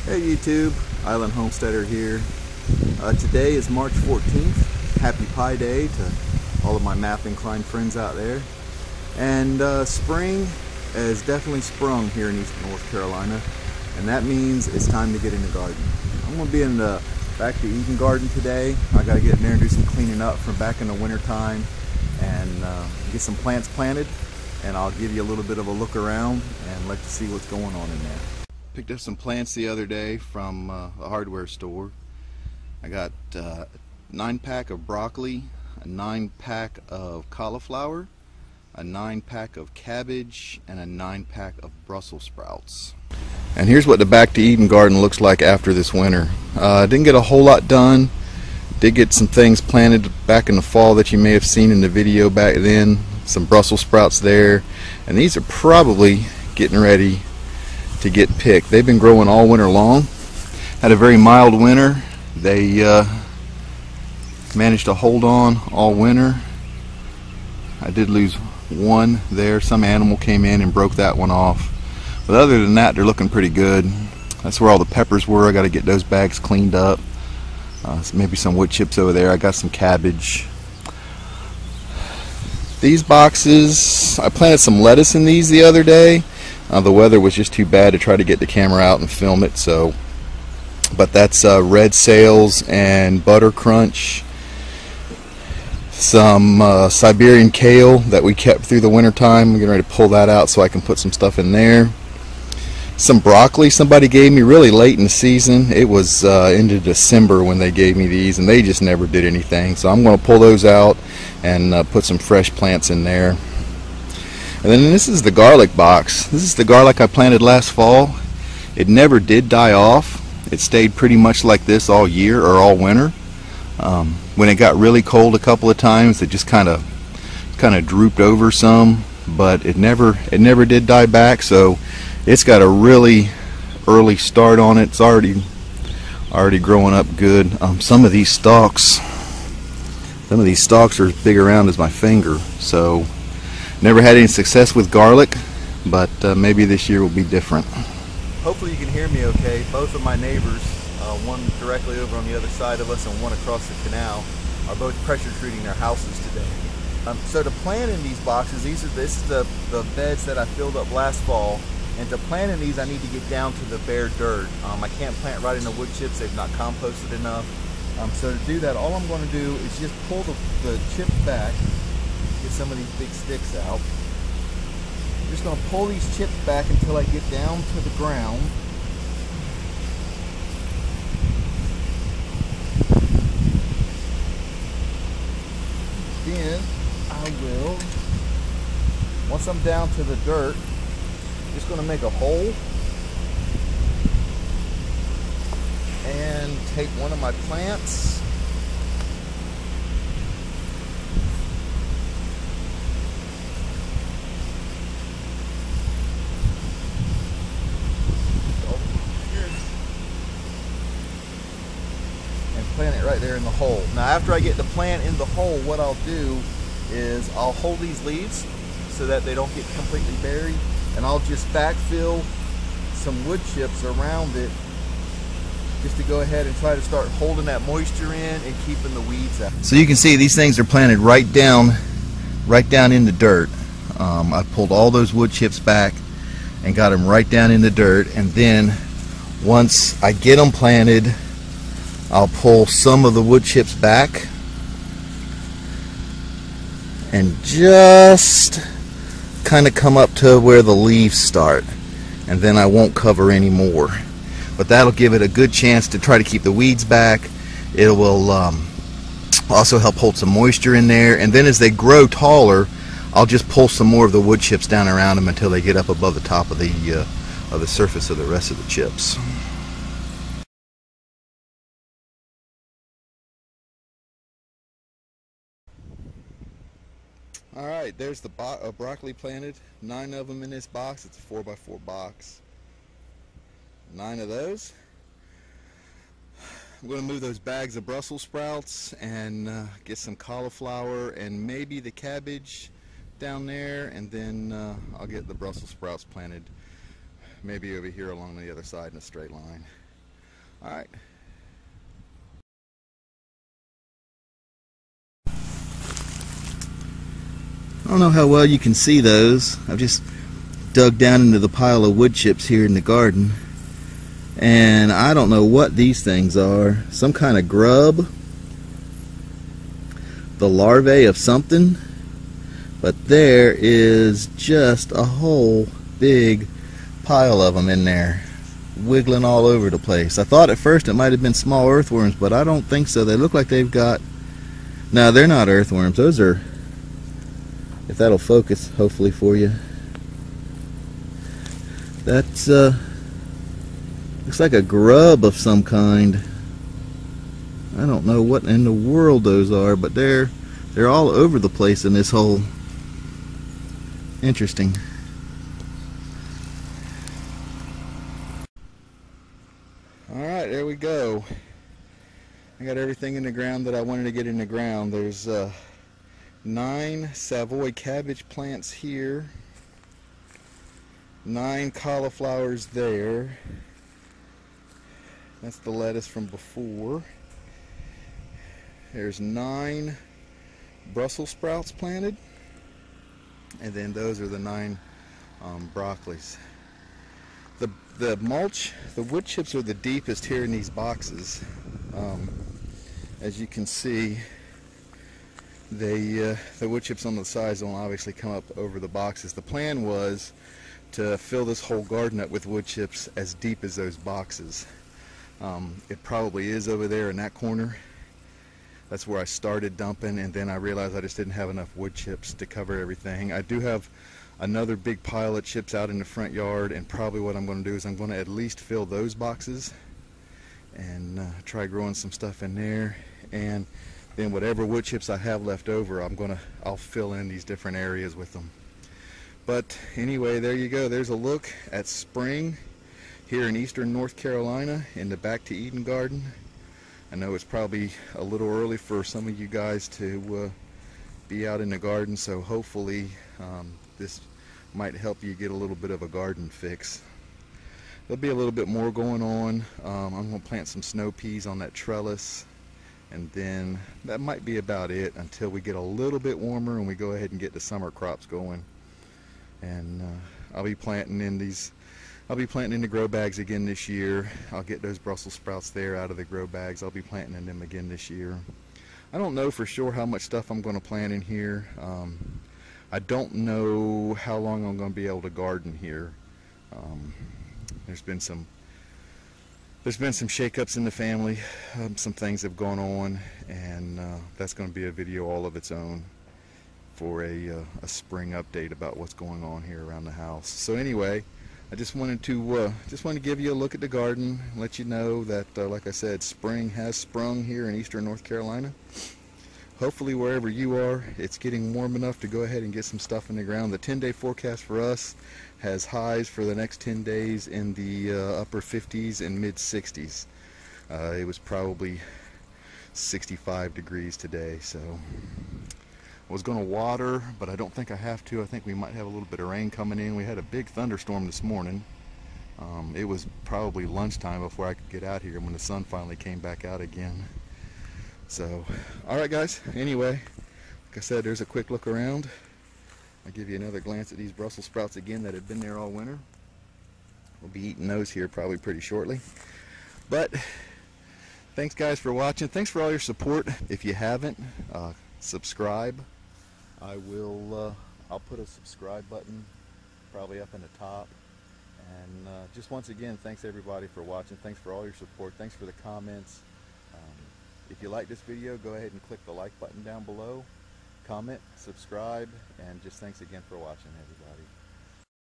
Hey YouTube, Island Homesteader here. Today is March 14th. Happy Pi Day to all of my math inclined friends out there. And spring has definitely sprung here in Eastern North Carolina, and that means it's time to get in the garden. I'm going to be in the back to Eden garden today. I got to get in there and do some cleaning up from back in the winter time and get some plants planted, and I'll give you a little bit of a look around and let you see what's going on in there. Picked up some plants the other day from a hardware store. I got a 9-pack of broccoli, a 9-pack of cauliflower, a 9-pack of cabbage, and a 9-pack of Brussels sprouts. And here's what the back to Eden garden looks like after this winter. Didn't get a whole lot done. Did get some things planted back in the fall that you may have seen in the video back then. Some Brussels sprouts there, and these are probably getting ready to get picked. They've been growing all winter long. Had a very mild winter. They managed to hold on all winter. I did lose one there. Some animal came in and broke that one off. But other than that, they're looking pretty good. That's where all the peppers were. I got to get those bags cleaned up. Maybe some wood chips over there. I got some cabbage. These boxes, I planted some lettuce in these the other day. The weather was just too bad to try to get the camera out and film it, but that's red sails and butter crunch, some Siberian kale that we kept through the winter time. I'm getting ready to pull that out so I can put some stuff in there. Some broccoli somebody gave me really late in the season. It was into December when they gave me these, and they just never did anything, so I'm going to pull those out and put some fresh plants in there. And then this is the garlic box. This is the garlic I planted last fall. It never did die off. It stayed pretty much like this all year or all winter. When it got really cold a couple of times, it just kind of drooped over some, but it never did die back. So it's got a really early start on it. It's already growing up good. Some of these stalks are as big around as my finger. So never had any success with garlic, but maybe this year will be different. Hopefully you can hear me okay. Both of my neighbors, one directly over on the other side of us and one across the canal, are both pressure treating their houses today. So to plant in these boxes, this is the beds that I filled up last fall, and to plant in these I need to get down to the bare dirt. I can't plant right in the wood chips, they've not composted enough. So to do that, all I'm going to do is just pull the chips back. Get some of these big sticks out. I'm just going to pull these chips back until I get down to the ground. Then I will, once I'm down to the dirt, I'm just going to make a hole and take one of my plants. Plant it right there in the hole. Now after I get the plant in the hole, what I'll do is I'll hold these leaves so that they don't get completely buried, and I'll just backfill some wood chips around it just to go ahead and try to start holding that moisture in and keeping the weeds out. So you can see these things are planted right down in the dirt. I pulled all those wood chips back and got them right down in the dirt, and then once I get them planted, I'll pull some of the wood chips back and just kind of come up to where the leaves start, and then I won't cover any more. But that'll give it a good chance to try to keep the weeds back. It will also help hold some moisture in there, and then as they grow taller, I'll just pull some more of the wood chips down around them until they get up above the top of the surface of the rest of the chips. Alright, there's the broccoli planted. 9 of them in this box. It's a 4x4 box. 9 of those. I'm going to move those bags of Brussels sprouts and get some cauliflower and maybe the cabbage down there, and then I'll get the Brussels sprouts planted maybe over here along the other side in a straight line. Alright. I don't know how well you can see those. I've just dug down into the pile of wood chips here in the garden, and I don't know what these things are. Some kind of grub, the larvae of something, but there is just a whole big pile of them in there, wiggling all over the place. I thought at first it might have been small earthworms, but I don't think so. They look like they've got... No, they're not earthworms. Those are... If that'll focus, hopefully, for you. That's, looks like a grub of some kind. I don't know what in the world those are, but they're all over the place in this hole. Interesting. Alright, there we go. I got everything in the ground that I wanted to get in the ground. There's 9 Savoy cabbage plants here, 9 cauliflowers there. That's the lettuce from before. There's 9 Brussels sprouts planted, and then those are the 9 broccolis. The mulch, the wood chips are the deepest here in these boxes. As you can see, the wood chips on the sides don't obviously come up over the boxes. The plan was to fill this whole garden up with wood chips as deep as those boxes. It probably is over there in that corner. That's where I started dumping, and then I realized I just didn't have enough wood chips to cover everything. I do have another big pile of chips out in the front yard, and probably what I'm going to do is I'm going to at least fill those boxes and try growing some stuff in there. And then whatever wood chips I have left over, I'll fill in these different areas with them. But anyway, there you go. There's a look at Sprung here in eastern North Carolina in the Back to Eden garden. I know it's probably a little early for some of you guys to be out in the garden, so hopefully this might help you get a little bit of a garden fix. There'll be a little bit more going on. I'm going to plant some snow peas on that trellis, and then that might be about it until we get a little bit warmer and we go ahead and get the summer crops going. And I'll be planting in the grow bags again this year. I'll get those Brussels sprouts there out of the grow bags. I'll be planting in them again this year. I don't know for sure how much stuff I'm going to plant in here. I don't know how long I'm going to be able to garden here. There's been some shakeups in the family. Some things have gone on, and that's going to be a video all of its own for a spring update about what's going on here around the house. So anyway, I just wanted to give you a look at the garden, let you know that, like I said, spring has sprung here in eastern North Carolina. Hopefully wherever you are, it's getting warm enough to go ahead and get some stuff in the ground. The 10-day forecast for us has highs for the next 10 days in the upper 50s and mid 60s. It was probably 65 degrees today, so I was going to water, but I don't think I have to. I think we might have a little bit of rain coming in. We had a big thunderstorm this morning. It was probably lunchtime before I could get out here when the sun finally came back out again. So, alright guys, anyway, like I said, there's a quick look around. I'll give you another glance at these Brussels sprouts again that have been there all winter. We'll be eating those here probably pretty shortly. But, thanks guys for watching. Thanks for all your support. If you haven't, subscribe. I'll put a subscribe button probably up in the top. And just once again, thanks everybody for watching. Thanks for all your support. Thanks for the comments. If you like this video, go ahead and click the like button down below. Comment, subscribe, and just thanks again for watching, everybody.